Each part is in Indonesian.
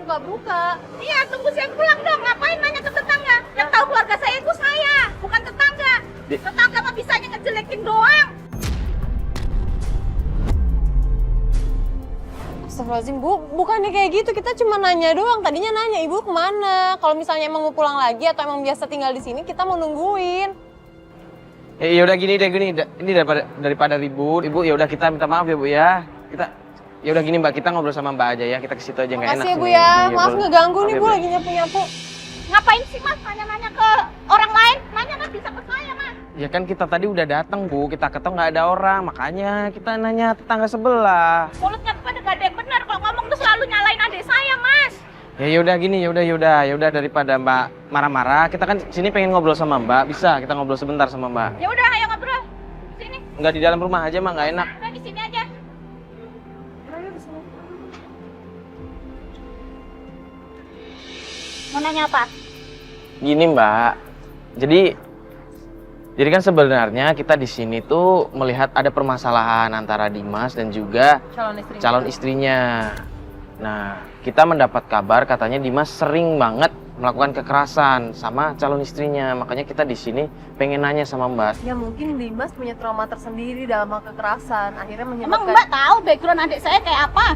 buka-buka. Iya, tunggu saya pulang dong. Ngapain nanya ke tetangga? Yang tahu keluarga saya itu saya, bukan tetangga. Tetangga mah bisanya ngejelekin doang. Astagfirullahaladzim, Bu. Bukannya kayak gitu, kita cuma nanya doang. Tadinya nanya, Ibu kemana? Kalau misalnya emang mau pulang lagi atau emang biasa tinggal di sini, kita mau nungguin. Ya udah gini deh, gini. Ini daripada ribut, Ibu, ya udah kita minta maaf ya, Bu ya. Ya udah gini, Mbak, kita ngobrol sama Mbak aja ya. Kita ke situ aja nggak enak. Makasih ya, Bu nih. ya. Iya, Maaf boleh. ngeganggu nih, Oke, Bu, Bu. lagi nyapu-nyapu. Ngapain sih Mas nanya-nanya ke orang lain? Nanya kan bisa ke saya, Mas. Ya kan kita tadi udah datang, Bu. Kita ketemu nggak ada orang, makanya kita nanya tetangga sebelah. Mulutnya pada gak ada yang benar. Kalau ngomong tuh selalu nyalain adik saya, Mas. Ya udah gini, ya udah daripada Mbak marah-marah, kita kan sini pengen ngobrol sama Mbak. Bisa kita ngobrol sebentar sama Mbak. Ya udah, ayo ngobrol. Sini. Nggak di dalam rumah aja, Mbak, nggak enak. Udah di sini aja. Mau nanya apa? Gini, Mbak. Jadi kan sebenarnya kita di sini tuh melihat ada permasalahan antara Dimas dan juga calon istrinya. Nah, kita mendapat kabar katanya Dimas sering banget melakukan kekerasan sama calon istrinya. Makanya kita di sini pengen nanya sama Mbak. Ya mungkin Dimas punya trauma tersendiri dalam hal kekerasan. Akhirnya Emang menyebabkan... Mbak tahu background adik saya kayak apa?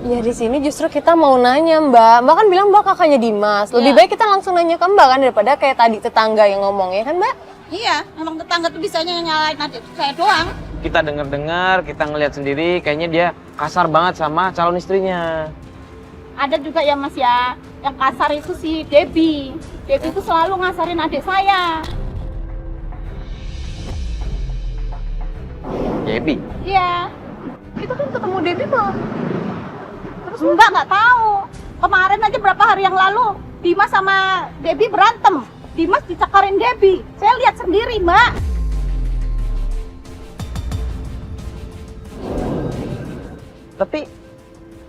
Ya di sini justru kita mau nanya Mbak. Mbak kan bilang Mbak kakaknya Dimas. Lebih Iya. baik kita langsung nanya ke Mbak kan daripada kayak tadi tetangga yang ngomong ya kan Mbak? Iya, emang tetangga tuh bisanya nyalain adik saya doang. Kita dengar-dengar, kita ngelihat sendiri kayaknya dia kasar banget sama calon istrinya. Ada juga ya Mas ya, yang kasar itu si Debbie. Debbie itu selalu ngasarin adik saya. Debbie. Iya. Kita kan ketemu Debbie malah. Terus Mbak nggak tahu. Kemarin aja berapa hari yang lalu, Dimas sama Debbie berantem. Dimas dicakarin Debbie. Saya lihat sendiri, Mbak.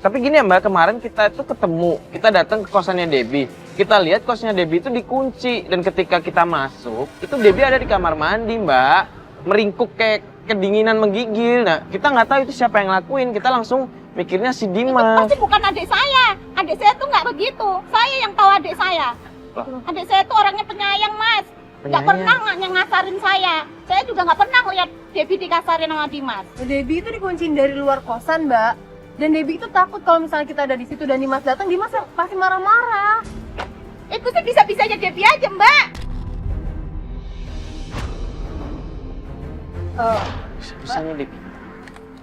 Tapi gini ya Mbak, kemarin kita itu ketemu, kita datang ke kosannya Debbie. Kita lihat kosnya Debbie itu dikunci dan ketika kita masuk, itu Debbie ada di kamar mandi Mbak, meringkuk kayak kedinginan menggigil. Nah, kita nggak tahu itu siapa yang lakuin, kita langsung mikirnya si Itu Dimas. pasti bukan adik saya. Adik saya tuh nggak begitu. Saya yang tahu adik saya. Loh. Adik saya tuh orangnya penyayang, Mas. Nggak Penyayang? pernah ngasarin saya. Saya juga nggak pernah lihat Debbie dikasarin sama Dimas. Debbie itu dikunciin dari luar kosan Mbak. Dan Debbie itu takut kalau misalnya kita ada di situ dan Dimas datang, Dimas pasti marah-marah. Itu sih bisa-bisanya Debbie aja, Mbak. Bisanya Debbie.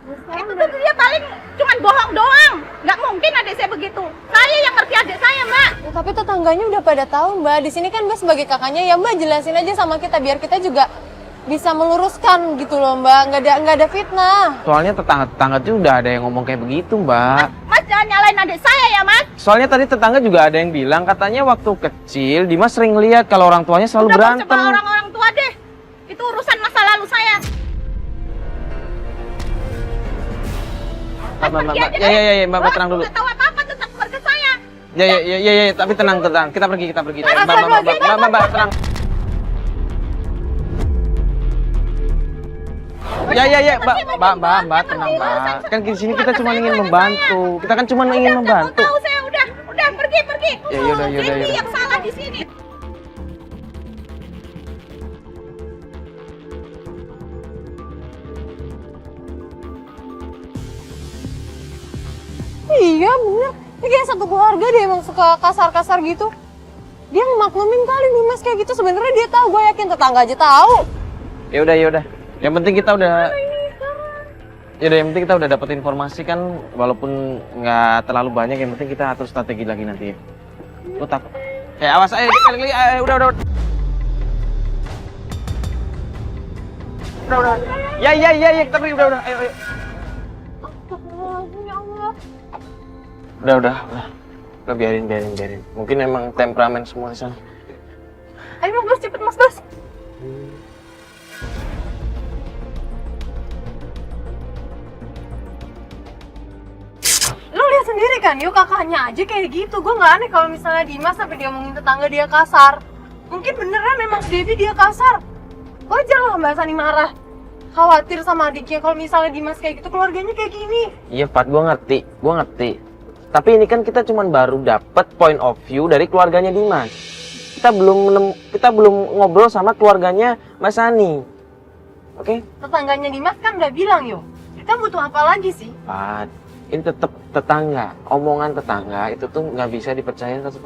Itu tuh dia paling cuman bohong doang. Nggak mungkin adik saya begitu. Saya yang ngerti adik saya, Mbak. Ya, tapi tetangganya udah pada tahu Mbak. Di sini kan Mbak sebagai kakaknya ya Mbak jelasin aja sama kita biar kita juga bisa meluruskan gitu loh Mbak. Nggak ada fitnah. Soalnya tetangga-tetangga tuh udah ada yang ngomong kayak begitu Mbak. Mas jangan nyalain adik saya ya, Mas. Soalnya tadi tetangga juga ada yang bilang katanya waktu kecil Dimas sering lihat kalau orang tuanya selalu Udah mau berantem. coba orang-orang tua deh. Itu urusan masa lalu saya. Mas Mbak, pergi aja deh. ya, Mbak, tenang dulu. Nggak tahu apa-apa tentang keluarga saya. Ya, tapi tenang. Kita pergi. Mbak, tenang. Ya, Mbak, tenang, Mbak. Kan di sini kita cuma ingin membantu. Kita kan cuma ingin membantu. Tahu saya udah pergi. Ya, yaudah. Debbie yang salah di sini. Iya bener. Ini kayak satu keluarga dia emang suka kasar-kasar gitu. Dia ngemaklumin kali Dimas kayak gitu. Sebenarnya dia tahu, gue yakin tetangga aja tahu. Ya udah. Yang penting kita udah yang penting kita udah dapat informasi kan, walaupun nggak terlalu banyak, yang penting kita atur strategi lagi nanti. Lu takut? Awas, kali-kali, udah. Udah. Ya, kita pergi, udah. Ayo. Astagfirullahaladzim, ya Allah. Udah. Udah biarin. Mungkin emang temperamen semua di sana. Ayo Mas, cepet Mas, Bas. Lu lihat sendiri kan, yuk kakaknya aja kayak gitu. Gue nggak aneh kalau misalnya Dimas sampai dia ngomongin tetangga dia kasar. Mungkin beneran memang Debbie dia kasar. Wajar lah Mbak Sani marah. khawatir sama adiknya kalau misalnya Dimas kayak gitu, keluarganya kayak gini. Iya Fat, gue ngerti. Tapi ini kan kita cuman baru dapet point of view dari keluarganya Dimas. Kita belum ngobrol sama keluarganya Mbak Sani. Oke? Tetangganya Dimas kan udah bilang, yuk. Kita butuh apa lagi sih? Fat, ini tetap tetangga. Omongan tetangga itu tuh nggak bisa dipercaya 100%.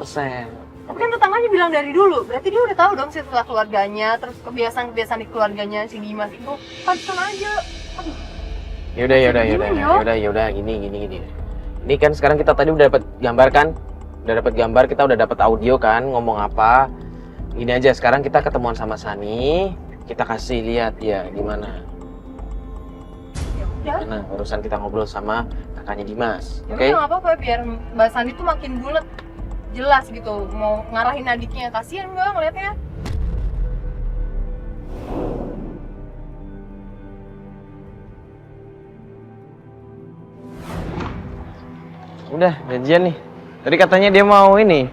Tapi kan tetangganya bilang dari dulu, berarti dia udah tahu dong setelah keluarganya, terus kebiasaan-kebiasaan di keluarganya si Dimas itu. Pantesan aja. Aduh. Yaudah, gini. Ini kan sekarang kita tadi udah dapat gambar kan? Udah dapat gambar, kita udah dapat audio kan, ngomong apa. Gini aja, sekarang kita ketemuan sama Sani, kita kasih lihat ya gimana. Ya. Nah, urusan kita ngobrol sama kakaknya Dimas. Ya Oke? udah nggak apa-apa, biar Mbak Sandi tuh makin bulat, jelas gitu, mau ngarahin adiknya. Kasian nggak ngeliatnya? Udah, janjian nih. Tadi katanya dia mau ini.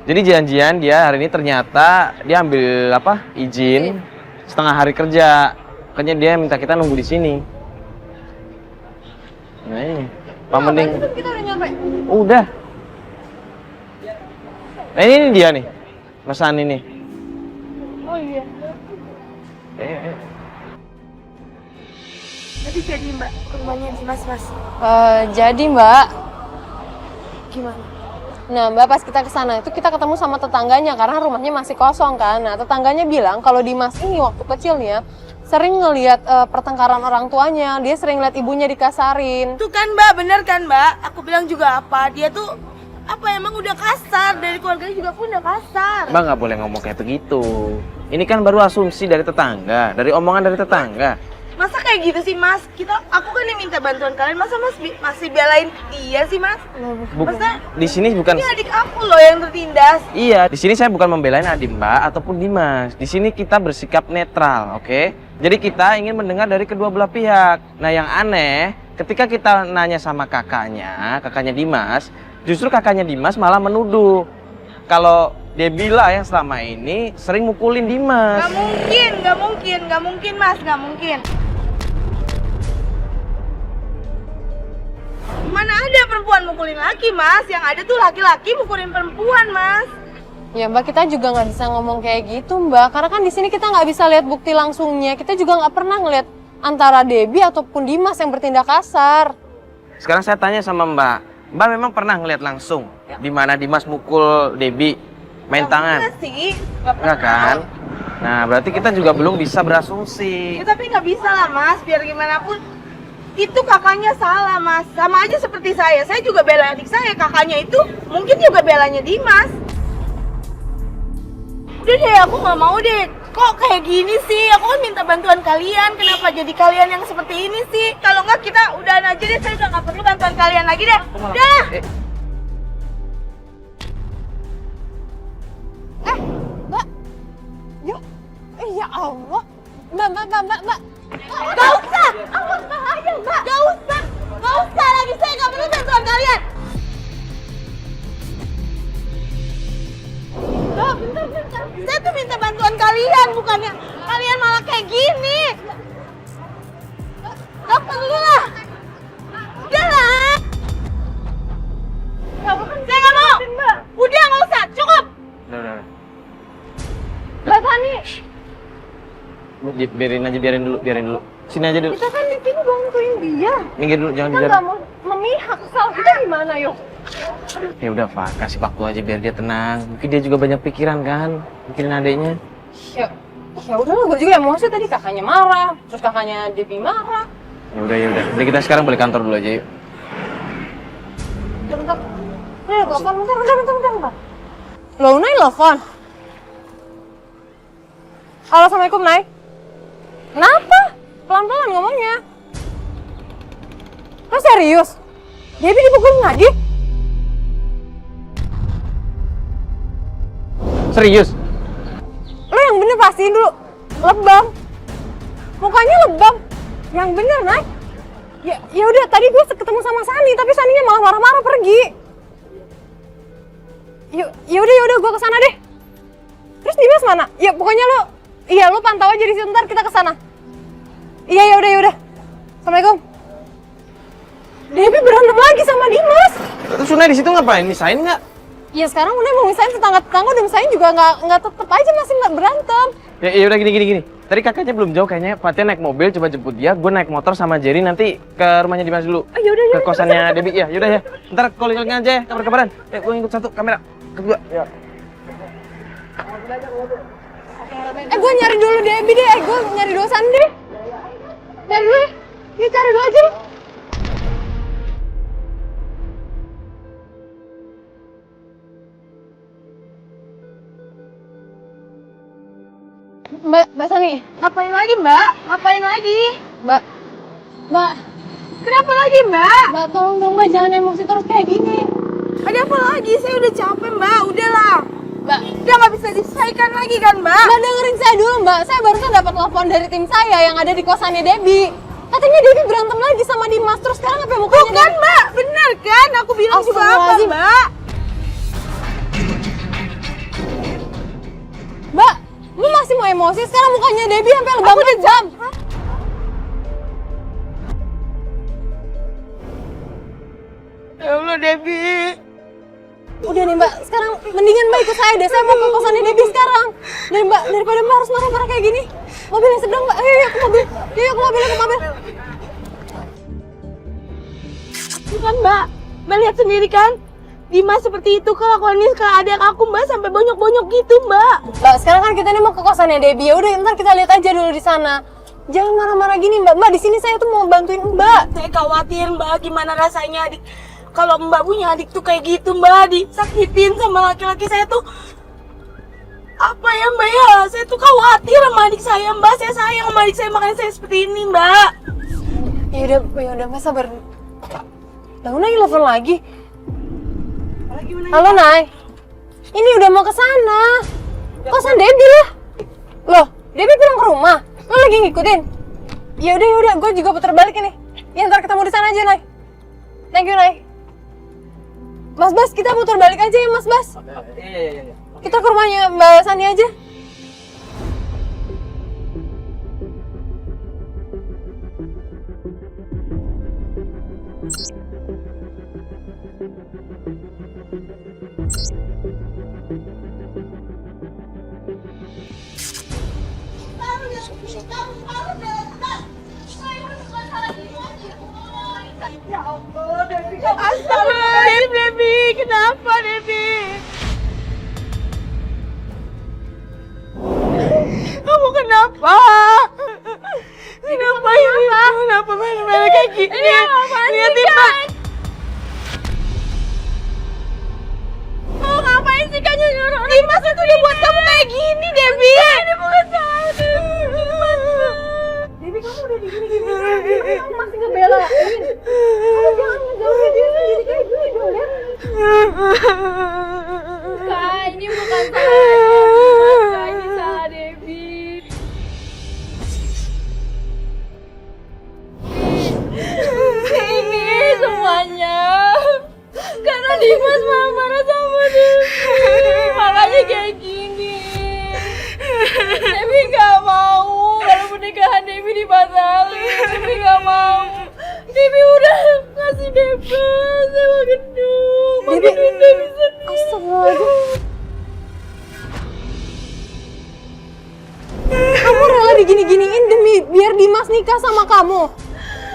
Jadi janjian dia hari ini ternyata dia ambil izin setengah hari kerja. Makanya dia minta kita nunggu di sini. Nah ini, Pak Mending. Kita udah nyampe. Udah. Nah ini dia nih, Mas Ani nih. Oh iya. Jadi jadi Mbak, rumahnya Dimas, Mas. Jadi Mbak, gimana? Nah Mbak, pas kita kesana itu kita ketemu sama tetangganya karena rumahnya masih kosong kan. Nah tetangganya bilang kalau Dimas ini waktu kecilnya sering ngelihat pertengkaran orang tuanya. Dia sering lihat ibunya dikasarin. Tuh kan Mbak, bener kan Mbak? Aku bilang juga apa, dia tuh emang udah kasar, dari keluarganya juga pun udah kasar. Mbak nggak boleh ngomong kayak begitu. Ini kan baru asumsi dari tetangga, dari omongan dari tetangga. Masa kayak gitu sih Mas? Aku kan yang minta bantuan kalian, masa Mas masih belain dia sih Mas? Masa Di sini bukan. ini adik aku loh yang tertindas. Iya, di sini saya bukan membelain adik Mbak ataupun Dimas. Di sini kita bersikap netral, oke? Jadi kita ingin mendengar dari kedua belah pihak. Nah, yang aneh, ketika kita nanya sama kakaknya Dimas, justru kakaknya Dimas malah menuduh kalau Debila yang selama ini sering mukulin Dimas. Gak mungkin Mas, gak mungkin. Mana ada perempuan mukulin laki Mas? Yang ada tuh laki-laki mukulin perempuan Mas. Ya Mbak, kita juga nggak bisa ngomong kayak gitu Mbak, karena kan di sini kita nggak bisa lihat bukti langsungnya. Kita juga nggak pernah ngelihat antara Debbie ataupun Dimas yang bertindak kasar. Sekarang saya tanya sama Mbak. Mbak memang pernah ngeliat langsung di mana Dimas mukul Debbie main tangan? Enggak sih, Enggak kan? Nah, berarti kita juga belum bisa berasumsi. Ya, tapi nggak bisa lah Mas, biar gimana pun itu kakaknya salah Mas. Sama aja seperti saya juga bela adik saya, kakaknya itu mungkin juga belanya Dimas. Udah deh, aku nggak mau deh. Kok kayak gini sih? Aku kan minta bantuan kalian, kenapa jadi kalian yang seperti ini sih? Kalau nggak kita udahan aja deh, saya udah nggak perlu bantuan kalian lagi deh. Udah. Mbak, yuk. Ya Allah. Mbak. Gak usah, aku tenang aja Mbak. Gak usah lagi, saya gak perlu bantuan kalian. Bentar. Saya tuh minta bantuan kalian, bukannya kalian malah kayak gini. Gak perlu lah. Udah lah. Saya gak mau. Udah gak usah, cukup. Udah. Mbak Sani, Biarin dulu. Sini aja dulu. kita kan di sini bantuin dia. Minggir dulu, jangan Kita biar. nggak mau memihak, salah kita gimana yuk? Ya udah, Pak, kasih waktu aja biar dia tenang. Mungkin dia juga banyak pikiran kan, mikirin adiknya. Ya udah lah, gue juga emosi tadi, kakaknya marah, terus kakaknya Debbie marah. Ya udah. Jadi kita sekarang balik kantor dulu aja yuk. Bentar. Bentar. Loh, Nay telepon. Halo, Assalamualaikum, Nay. Kenapa? Pelan-pelan ngomongnya. Lo serius? Debbie dipukulin lagi? Serius? Lo yang bener pastiin dulu. Lebam. Mukanya lebam. Yang bener, Nay. Ya udah, tadi gue ketemu sama Sani, tapi Saninya malah marah-marah pergi. Ya udah gue kesana deh. Terus Dimas mana? Ya pokoknya lo pantau aja di situ, ntar kita kesana. Iya ya udah. Assalamualaikum. Debi berantem lagi sama Dimas. Terus Unai di situ ngapain? Misain nggak? Ya sekarang udah mau misahin tetangga-tetangga udah misahin juga nggak tetep aja masih nggak berantem. Ya udah gini. Tadi kakaknya belum jauh kayaknya. Fatia naik mobil coba jemput dia. Gue naik motor sama Jerry nanti ke rumahnya Dimas dulu. Yaudah. Ke kosannya Debi. Ya yaudah ya. Ntar calling aja ya kabar-kabaran. Ya gue ngikut satu kamera. Kedua. Ya. Gue nyari dulu Debi deh. Gue nyari dulu sana deh. Nyari dulu ya. Ya cari dulu aja. Mbak Sani. Ngapain lagi, Mbak? Ngapain lagi? Mbak. Kenapa lagi, Mbak? Mbak tolong dong Mbak, jangan emosi terus kayak gini. Ada apa lagi? Saya udah capek, Mbak. Udahlah. Mbak, Udah nggak bisa diselesaikan lagi kan, Mbak? Mbak dengerin saya dulu Mbak. Saya barusan dapat telepon dari tim saya yang ada di kosannya Debi. Katanya Debi berantem lagi sama Dimas. Terus sekarang apa mukanya Bukan, Mbak. Bener kan? Aku bilang juga apa, Astagfirullahaladzim. Mbak? Mbak, lu masih mau emosi? Sekarang mukanya Debi sampai lebam-lebam. Ya Allah, Debi. Udah nih Mbak, sekarang mendingan Mbak ikut saya deh. Saya mau ke kosannya Debi sekarang. Dan Mbak, daripada Mbak harus marah-marah kayak gini. Mobilnya sedang Mbak. Ayo ke mobil. Yuk ke mobil. Bukan, Mbak. Mbak lihat sendiri kan? Dimas seperti itu kelakuannya ke adik aku, Mbak, sampai bonyok-bonyok gitu, Mbak. Mbak, sekarang kan kita nih mau ke kosannya Debi. Ya udah, ntar kita lihat aja dulu di sana. Jangan marah-marah gini Mbak. Mbak di sini saya tuh mau bantuin Mbak. Saya khawatir, Mbak, gimana rasanya adik. Kalau Mbak punya adik tuh kayak gitu, Mbak, disakitin sama laki-laki saya tuh. Apa ya, Mbak ya? Saya tuh khawatir sama adik saya, Mbak. Saya sayang sama adik saya, makanya saya seperti ini, Mbak. Ya udah Mbak sabar. Lah Unai telepon lagi. Halo Nay. Ini udah mau ke sana. Kosan Debi lah. Loh, Debi pulang ke rumah. Lo lagi ngikutin? Ya udah, gue juga putar balik ini. Ya ntar ketemu di sana aja, Nay. Thank you, Nay. Mas Bas, kita putar balik aja ya, Mas Bas. Iya. Kita ke rumahnya Mbak Sani aja. Astagfirullahaladzim, Debi. Kenapa, Debi? Kamu kenapa? Kenapa ini? Kenapa merah-merah kayak gini? Lihat, Mbak. Oh, ngapain sih kan nyuruh Dimas itu udah buat kamu kayak gini, Debi? Ini bukan salah, Debi. Debi, kamu udah digini-gini. Kamu masih ngebelain. Kamu jangan ngejauhin dia sendiri kayak gini dong, ya. Kak, ini bukan salah Dimas, Kak. Ini salah Debi. Ini semuanya karena Dimas marah-marah sama Debi. Makanya kayak gini. Debi gak mau kalau pernikahan Debi dibatalin. Debi gak mau. Debi udah ngasih DP sewa gedung. Debi Debi sedih. Astagfirullahaladzim. Kamu rela digini-giniin demi biar Dimas nikah sama kamu.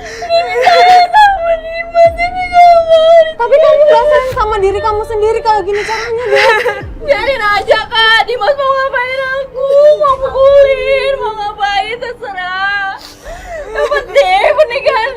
Debi sayang sama Dimas, Debi gak mau. Tapi kamu gak sayang sama diri kamu sendiri kalau gini caranya, Dek. Biarin aja, Kak. Dimas mau ngapain aku? Mau pukulin, mau ngapain, terserah. Yang penting pernikahan